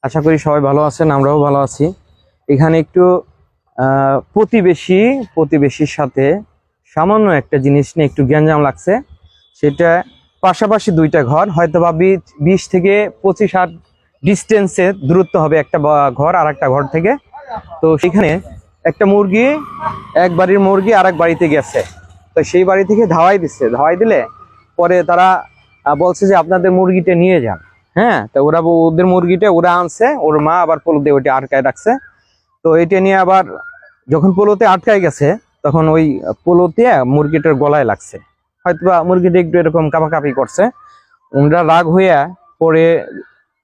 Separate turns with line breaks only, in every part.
আশা করি সবাই ভালো আছেন, আমরাও ভালো আছি। এখানে একটু প্রতিবেশীর সাথে সামান্য একটা জিনিস নিয়ে একটু গ্যাঞ্জাম লাগছে। সেটা পাশাপাশি দুইটা ঘর, হয়তো বা 20 থেকে 25 হাত ডিস্টেন্সে দূরত্ব হবে একটা ঘর আর একটা ঘর থেকে। তো সেখানে একটা মুরগি, এক বাড়ির মুরগি আর এক বাড়িতে গেছে। তো সেই বাড়ি থেকে ধাওয়াই দিলে পরে তারা বলছে যে আপনাদের মুরগিটা নিয়ে যান। হ্যাঁ, তো ওদের মুরগিটা ওরা আনছে, ওর মা আবার পোলো দিয়ে ওইটা আটকায় রাখছে। তো এটা নিয়ে আবার যখন পোলোতে আটকায় গেছে তখন ওই পোলোতে মুরগিটার গলায় লাগছে, হয়তো বা মুরগিটা একটু এরকম কাঁপাকাঁপি করছে। ওরা রাগ হইয়া পরে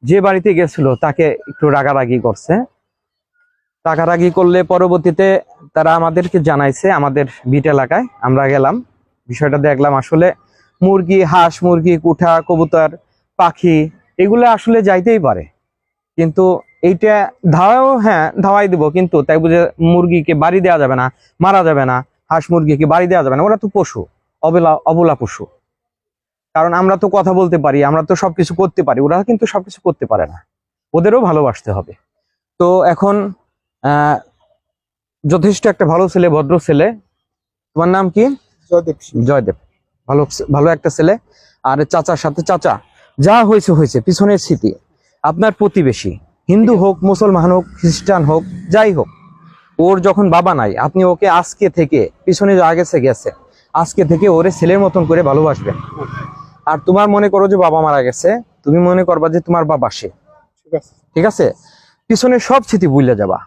যে বাড়িতে গেছিল তাকে একটু রাগারাগি করছে। রাগারাগি করলে পরবর্তীতে তারা আমাদেরকে জানাইছে, আমাদের বিট এলাকায় আমরা গেলাম, বিষয়টা দেখলাম। আসলে মুরগি, হাঁস মুরগি, কুঠা, কবুতর, পাখি এগুলো আসলে যাইতেই পারে, কিন্তু এইটা ধাওয়াই দিব, কিন্তু তাই বুঝে মুরগিকে বাড়ি দেওয়া যাবে না, মারা যাবে না। হাঁস মুরগিকে বাড়ি দেওয়া যাবে না, ওরা তো পশু, অবলা পশু। কারণ আমরা তো কথা বলতে পারি, আমরা তো সবকিছু করতে পারি, ওরা কিন্তু সবকিছু করতে পারে না। ওদেরও ভালোবাসতে হবে। তো এখন যথেষ্ট একটা ভালো ছেলে, ভদ্র ছেলে। তোমার নাম কি? জয়দেব। ভালো ভালো একটা ছেলে। আর চাচার সাথে, চাচা যা হয়েছে পিছনের স্মৃতি। আপনার প্রতিবেশী হিন্দু হোক, মুসলমান হোক, খ্রিস্টান হোক, যাই হোক, ওর যখন বাবা নাই, আপনি ওকে আজকে থেকে, পিছনে গেছে আজকে থেকে ওরে ছেলের মতন করে ভালোবাসবেন। আর তোমার মনে করো যে বাবা মারা গেছে, তুমি মনে করবা যে তোমার বাবা সে, ঠিক আছে? পিছনে সব স্মৃতি ভুলে যাবা।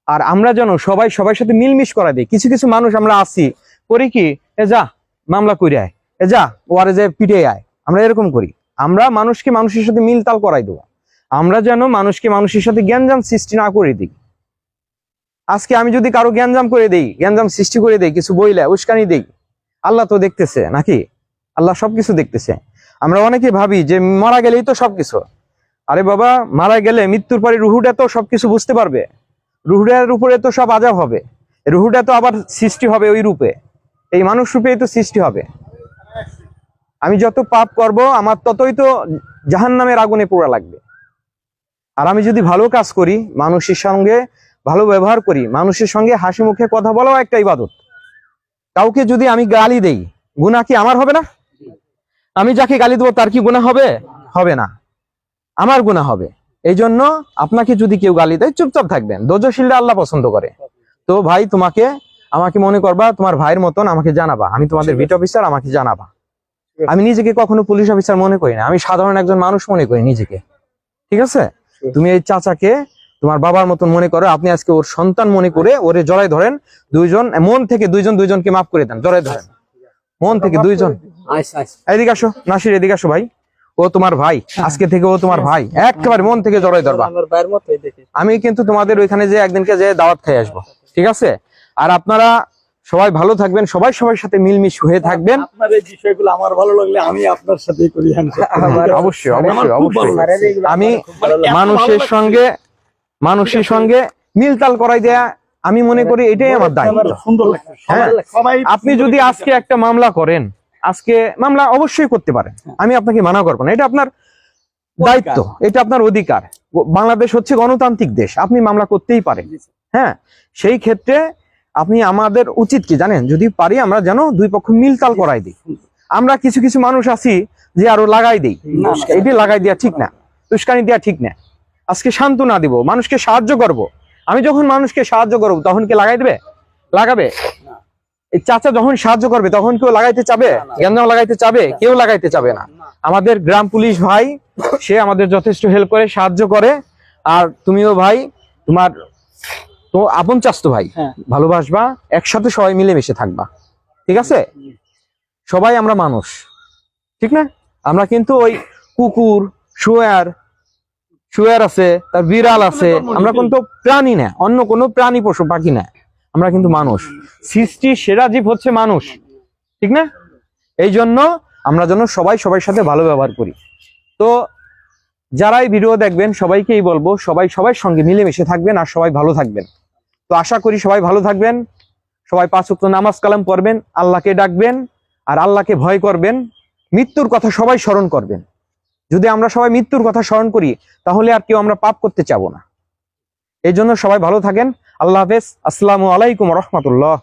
আর আমরা যেন সবার সাথে মিলমিশ করা দিই। কিছু কিছু মানুষ আমরা আসি করি কি, এ যা মামলা করে আয়, এ যা ওয়ারে যে পিটে আয়, আমরা এরকম করি। আমরা মানুষকে মানুষের সাথে মিলতাল করাই দেবো। আমরা যেন মানুষকে মানুষের সাথে জ্ঞানজাম সৃষ্টি না করে দিই। আজকে আমি যদি কারো জ্ঞানজাম করে দেই, জ্ঞানজাম সৃষ্টি করে দেই, কিছু বইলে উস্কানি দেই, আল্লাহ তো দেখতেছে নাকি? আল্লাহ সবকিছু দেখতেছে। আমরা অনেকে ভাবি যে মারা গেলেই তো সবকিছু। আরে বাবা, মারা গেলে মৃত্যুর পরে রুহুটা তো সবকিছু বুঝতে পারবে, রুহুটার উপরে তো সব আযাব হবে, রুহুটা তো আবার সৃষ্টি হবে ওই রূপে, এই মানুষ রূপেই তো সৃষ্টি হবে। আমি যত পাপ করব আমার ততই তো জাহান্নামের আগুনে পোড়া লাগবে। আর আমি যদি ভালো কাজ করি, মানুষের সঙ্গে ভালো ব্যবহার করি, মানুষের সঙ্গে হাসি মুখে কথা বলাও একটা ইবাদত। কাউকে যদি আমি গালি দেই, গুনাহ কি আমার হবে না? আমি যাকে গালি দেবো তার কি গুনাহ হবে? হবে না, আমার গুনাহ হবে। এই জন্য আপনাকে যদি কেউ গালি দেয়, চুপচাপ থাকবেন। ধৈর্যশীলরা আল্লাহ পছন্দ করে। তো ভাই, আমাকে মনে করবা তোমার ভাইয়ের মতন, আমাকে জানাবা। আমি তোমাদের বিট অফিসার, আমাকে জানাবা। আমি নিজেকে কখনো পুলিশ অফিসার মনে করি না, আমি সাধারণ একজন মানুষ মনে করি নিজেকে, ঠিক আছে? তুমি এই চাচাকে তোমার বাবার মতন মনে করো। আপনি আজকে ওর সন্তান মনে করে ওরে জড়াই ধরেন। মন থেকে দুইজনকে মাফ করে দেন, জড়াই ধরেন মন থেকে দুইজন। এদিকে আসো নাসির, এদিকে আসো ভাই। ও তোমার ভাই, আজকে থেকে ও তোমার ভাই, একেবারে মন থেকে জড়াই ধরবা। আমি কিন্তু তোমাদের ওইখানে যে একদিনকে যে দাওয়াত খাই আসবো, ঠিক আছে? আর আপনারা সবাই ভালো থাকবেন, সবার সাথে মিলমিশ হয়ে থাকবেন।
আপনার এই বিষয়গুলো আমার ভালো লাগলে আমি আপনার সাথেই করি।
অবশ্যই। আমি মানুষের সঙ্গে মিলতাল করাই দেয়া, আমি মনে করি এটাই আমার দায়িত্ব। আপনি যদি আজকে একটা মামলা করেন, আজকে মামলা অবশ্যই করতে পারেন, আমি আপনাকে মানা করবো না, এটা আপনার দায়িত্ব, এটা আপনার অধিকার। বাংলাদেশ হচ্ছে গণতান্ত্রিক দেশ, আপনি মামলা করতেই পারেন। হ্যাঁ, সেই ক্ষেত্রে আপনি, আমাদের উচিত কি জানেন, যদি পারি আমরা যেন দুই পক্ষ মিলতাল করাই দিই। আমরা কিছু মানুষ আছি যে আরো লাগাই দিই, এটি লাগাই দেওয়া ঠিক না, উস্কানি দেওয়া ঠিক না। আজকে সান্ত্বনা দিব, মানুষকে সাহায্য করব। আমি যখন মানুষকে সাহায্য করবো তখন কে লাগাবে? এই চাচা যখন সাহায্য করবে তখন কেউ লাগাইতে চাবে? জ্ঞান লাগাইতে চাবে? কেউ লাগাইতে চাবে না। আমাদের গ্রাম পুলিশ ভাই, সে আমাদের যথেষ্ট হেল্প করে, সাহায্য করে। আর তুমিও ভাই, তোমার তো আপন চাচতো ভাই, ভালোবাসবা, একসাথে সবাই মিলেমিশে থাকবা, ঠিক আছে? সবাই আমরা মানুষ, ঠিক না? আমরা কিন্তু ওই কুকুর, শুয়ার আছে, তার বিড়াল আছে, আমরা কিন্তু প্রাণী না, অন্য কোনো প্রাণী পশু পাখি না, আমরা কিন্তু মানুষ। সৃষ্টির সেরা জীব হচ্ছে মানুষ, ঠিক না? এই জন্য আমরা যেন সবার সাথে ভালো ব্যবহার করি। তো যারাই ভিডিও দেখবেন সবাইকেই বলবো, সবার সঙ্গে মিলেমিশে থাকবেন আর সবাই ভালো থাকবেন। তো আশা করি সবাই ভালো থাকবেন, সবাই 5 ওয়াক্ত নামাজ কালাম পড়বেন, আল্লাহকে ডাকবেন আর আল্লাহকে ভয় করবেন, মৃত্যুর কথা সবাই স্মরণ করবেন। যদি আমরা সবাই মৃত্যুর কথা স্মরণ করি তাহলে আর কেউ আমরা পাপ করতে চাবো না। এই জন্য সবাই ভালো থাকেন। আল্লাহ হাফেজ। আসসালামু আলাইকুম রহমতুল্লাহ।